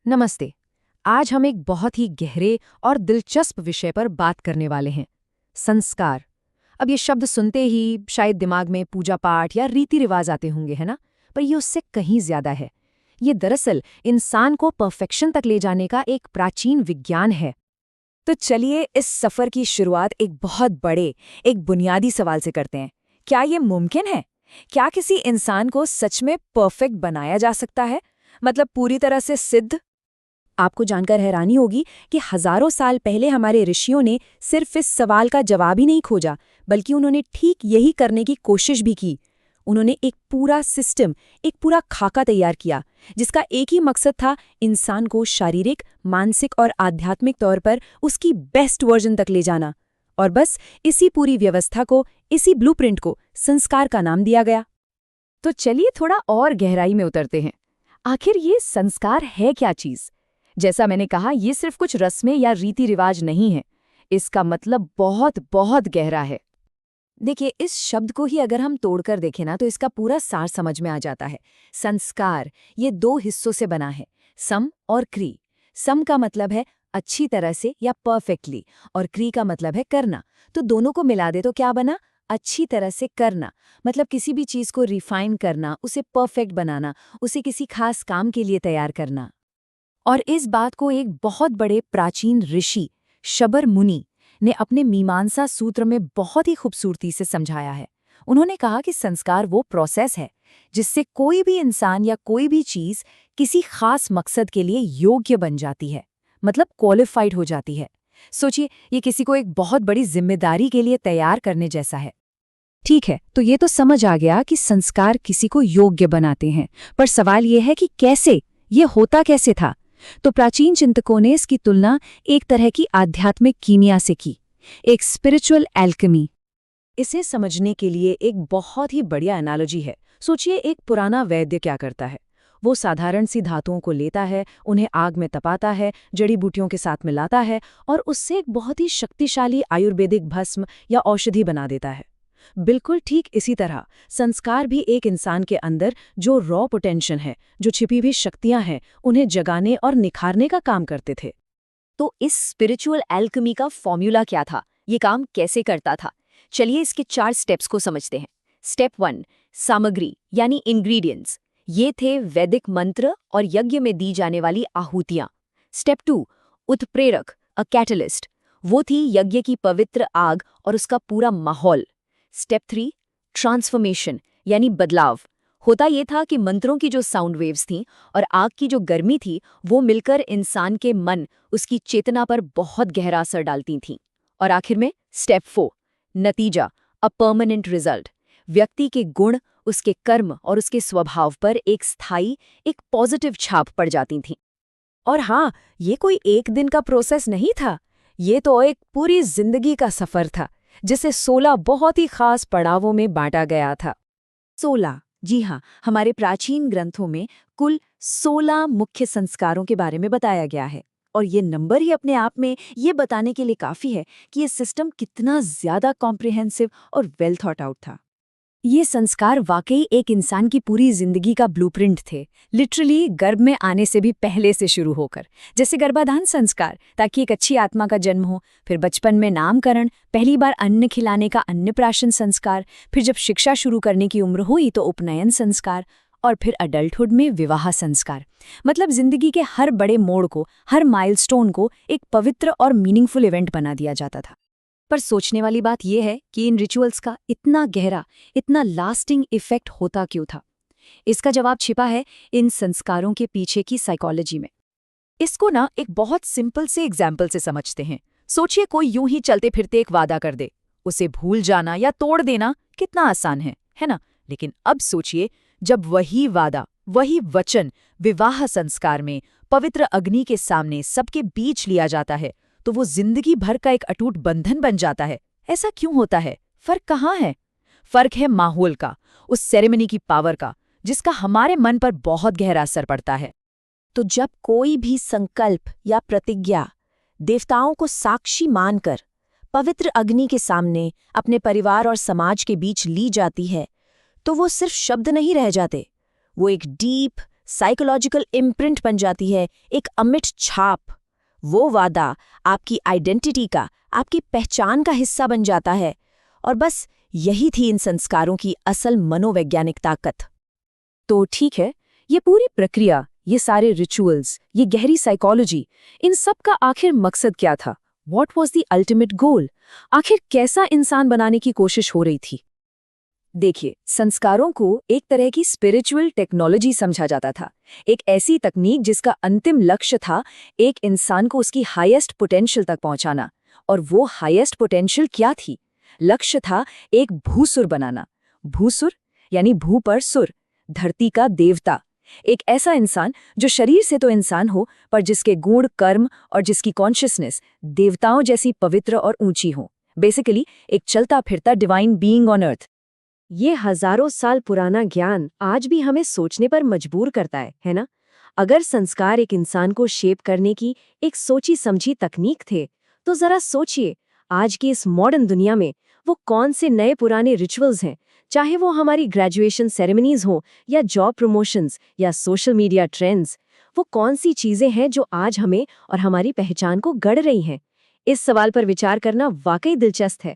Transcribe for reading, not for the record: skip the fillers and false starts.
नमस्ते। आज हम एक बहुत ही गहरे और दिलचस्प विषय पर बात करने वाले हैं, संस्कार। अब ये शब्द सुनते ही शायद दिमाग में पूजा पाठ या रीति रिवाज आते होंगे, है ना? पर ये उससे कहीं ज्यादा है। ये दरअसल इंसान को परफेक्शन तक ले जाने का एक प्राचीन विज्ञान है। तो चलिए इस सफर की शुरुआत एक बहुत बड़े, एक बुनियादी सवाल से करते हैं। क्या ये मुमकिन है? क्या किसी इंसान को सच में परफेक्ट बनाया जा सकता है? मतलब पूरी तरह से सिद्ध? आपको जानकर हैरानी होगी कि हजारों साल पहले हमारे ऋषियों ने सिर्फ इस सवाल का जवाब ही नहीं खोजा, बल्कि उन्होंने ठीक यही करने की कोशिश भी की। उन्होंने एक पूरा सिस्टम, एक पूरा खाका तैयार किया, जिसका एक ही मकसद था इंसान को शारीरिक, मानसिक और आध्यात्मिक तौर पर उसकी बेस्ट वर्जन तक ले जाना। और बस इसी पूरी व्यवस्था को, इसी ब्लूप्रिंट को संस्कार का नाम दिया गया। तो चलिए थोड़ा और गहराई में उतरते हैं। आखिर ये संस्कार है क्या चीज? जैसा मैंने कहा, ये सिर्फ कुछ रस्में या रीति रिवाज नहीं है। इसका मतलब बहुत बहुत गहरा है। देखिए, इस शब्द को ही अगर हम तोड़कर देखें ना, तो इसका पूरा सार समझ में आ जाता है। संस्कार ये दो हिस्सों से बना है, सम और क्री। सम का मतलब है अच्छी तरह से या परफेक्टली, और क्री का मतलब है करना। तो दोनों को मिला दे तो क्या बना? अच्छी तरह से करना। मतलब किसी भी चीज को रिफाइन करना, उसे परफेक्ट बनाना, उसे किसी खास काम के लिए तैयार करना। और इस बात को एक बहुत बड़े प्राचीन ऋषि शबर मुनि ने अपने मीमांसा सूत्र में बहुत ही खूबसूरती से समझाया है। उन्होंने कहा कि संस्कार वो प्रोसेस है जिससे कोई भी इंसान या कोई भी चीज किसी खास मकसद के लिए योग्य बन जाती है, मतलब क्वालिफाइड हो जाती है। सोचिए, ये किसी को एक बहुत बड़ी जिम्मेदारी के लिए तैयार करने जैसा है। ठीक है, तो ये तो समझ आ गया कि संस्कार किसी को योग्य बनाते हैं, पर सवाल ये है कि कैसे, ये होता कैसे था? तो प्राचीन चिंतकों ने इसकी तुलना एक तरह की आध्यात्मिक कीमिया से की, एक स्पिरिचुअल एल्केमी। इसे समझने के लिए एक बहुत ही बढ़िया एनालॉजी है। सोचिए, एक पुराना वैद्य क्या करता है? वो साधारण सी धातुओं को लेता है, उन्हें आग में तपाता है, जड़ी बूटियों के साथ मिलाता है और उससे एक बहुत ही शक्तिशाली आयुर्वेदिक भस्म या औषधि बना देता है। बिल्कुल ठीक इसी तरह संस्कार भी एक इंसान के अंदर जो रॉ पोटेंशियल है, जो छिपी हुई शक्तियां हैं, उन्हें जगाने और निखारने का काम करते थे। तो इस स्पिरिचुअल एल्केमी का फॉर्मूला क्या था? ये काम कैसे करता था? चलिए इसके 4 स्टेप्स को समझते हैं। स्टेप 1, सामग्री यानी इंग्रेडिएंट्स। ये थे वैदिक मंत्र और यज्ञ में दी जाने वाली आहुतियां। स्टेप 2, उत्प्रेरक, अ कैटलिस्ट। वो थी यज्ञ की पवित्र आग और उसका पूरा माहौल। स्टेप 3, ट्रांसफॉर्मेशन यानी बदलाव। होता ये था कि मंत्रों की जो साउंड वेव्स थीं और आग की जो गर्मी थी, वो मिलकर इंसान के मन, उसकी चेतना पर बहुत गहरा असर डालती थीं। और आखिर में स्टेप 4, नतीजा, अ परमानेंट रिजल्ट। व्यक्ति के गुण, उसके कर्म और उसके स्वभाव पर एक स्थायी, एक पॉजिटिव छाप पड़ जाती थी। और हाँ, ये कोई एक दिन का प्रोसेस नहीं था। ये तो एक पूरी जिंदगी का सफर था, जिसे 16 बहुत ही खास पड़ावों में बांटा गया था। 16, जी हाँ, हमारे प्राचीन ग्रंथों में कुल 16 मुख्य संस्कारों के बारे में बताया गया है। और ये नंबर ही अपने आप में ये बताने के लिए काफी है कि ये सिस्टम कितना ज्यादा कॉम्प्रिहेंसिव और वेल थॉट आउट था। ये संस्कार वाकई एक इंसान की पूरी जिंदगी का ब्लूप्रिंट थे, लिटरली गर्भ में आने से भी पहले से शुरू होकर। जैसे गर्भाधान संस्कार, ताकि एक अच्छी आत्मा का जन्म हो, फिर बचपन में नामकरण, पहली बार अन्न खिलाने का अन्नप्राशन संस्कार, फिर जब शिक्षा शुरू करने की उम्र हुई तो उपनयन संस्कार, और फिर अडल्टहुड में विवाह संस्कार। मतलब जिंदगी के हर बड़े मोड़ को, हर माइलस्टोन को एक पवित्र और मीनिंगफुल इवेंट बना दिया जाता था। पर सोचने वाली बात यह है कि इन रिचुअल्स का इतना गहरा, इतना लास्टिंग इफेक्ट होता क्यों था? इसका जवाब छिपा है इन संस्कारों के पीछे की साइकोलॉजी में। इसको ना एक बहुत सिंपल से एग्जाम्पल से समझते हैं। सोचिए, कोई यूं ही चलते फिरते एक वादा कर दे, उसे भूल जाना या तोड़ देना कितना आसान है ना? लेकिन अब सोचिए, जब वही वादा, वही वचन विवाह संस्कार में पवित्र अग्नि के सामने सबके बीच लिया जाता है, तो वो जिंदगी भर का एक अटूट बंधन बन जाता है। ऐसा क्यों होता है? फर्क कहाँ है? फर्क है माहौल का, उस सेरेमनी की पावर का, जिसका हमारे मन पर बहुत गहरा असर पड़ता है। तो जब कोई भी संकल्प या प्रतिज्ञा देवताओं को साक्षी मानकर पवित्र अग्नि के सामने अपने परिवार और समाज के बीच ली जाती है, तो वो सिर्फ शब्द नहीं रह जाते। वो एक डीप, साइकोलॉजिकल इम्प्रिंट बन जाती है, एक अमिट छाप। वो वादा आपकी आइडेंटिटी का, आपकी पहचान का हिस्सा बन जाता है। और बस यही थी इन संस्कारों की असल मनोवैज्ञानिक ताकत। तो ठीक है, ये पूरी प्रक्रिया, ये सारे रिचुअल्स, ये गहरी साइकोलॉजी, इन सब का आखिर मकसद क्या था? What was the ultimate goal? आखिर कैसा इंसान बनाने की कोशिश हो रही थी? देखिए, संस्कारों को एक तरह की स्पिरिचुअल टेक्नोलॉजी समझा जाता था। एक ऐसी तकनीक जिसका अंतिम लक्ष्य था एक इंसान को उसकी हाईएस्ट पोटेंशियल तक पहुंचाना। और वो हाईएस्ट पोटेंशियल क्या थी? लक्ष्य था एक भूसुर बनाना। भूसुर यानी भू पर सुर, धरती का देवता। एक ऐसा इंसान जो शरीर से तो इंसान हो, पर जिसके गुण, कर्म और जिसकी कॉन्शियसनेस देवताओं जैसी पवित्र और ऊंची हो। बेसिकली एक चलता फिरता डिवाइन बीइंग ऑन अर्थ। ये हजारों साल पुराना ज्ञान आज भी हमें सोचने पर मजबूर करता है ना? अगर संस्कार एक इंसान को शेप करने की एक सोची समझी तकनीक थे, तो जरा सोचिए आज की इस मॉडर्न दुनिया में वो कौन से नए पुराने रिचुअल्स हैं, चाहे वो हमारी ग्रेजुएशन सेरेमनीज हो या जॉब प्रमोशंस या सोशल मीडिया ट्रेंड्स। वो कौन सी चीजें हैं जो आज हमें और हमारी पहचान को गढ़ रही हैं? इस सवाल पर विचार करना वाकई दिलचस्प है।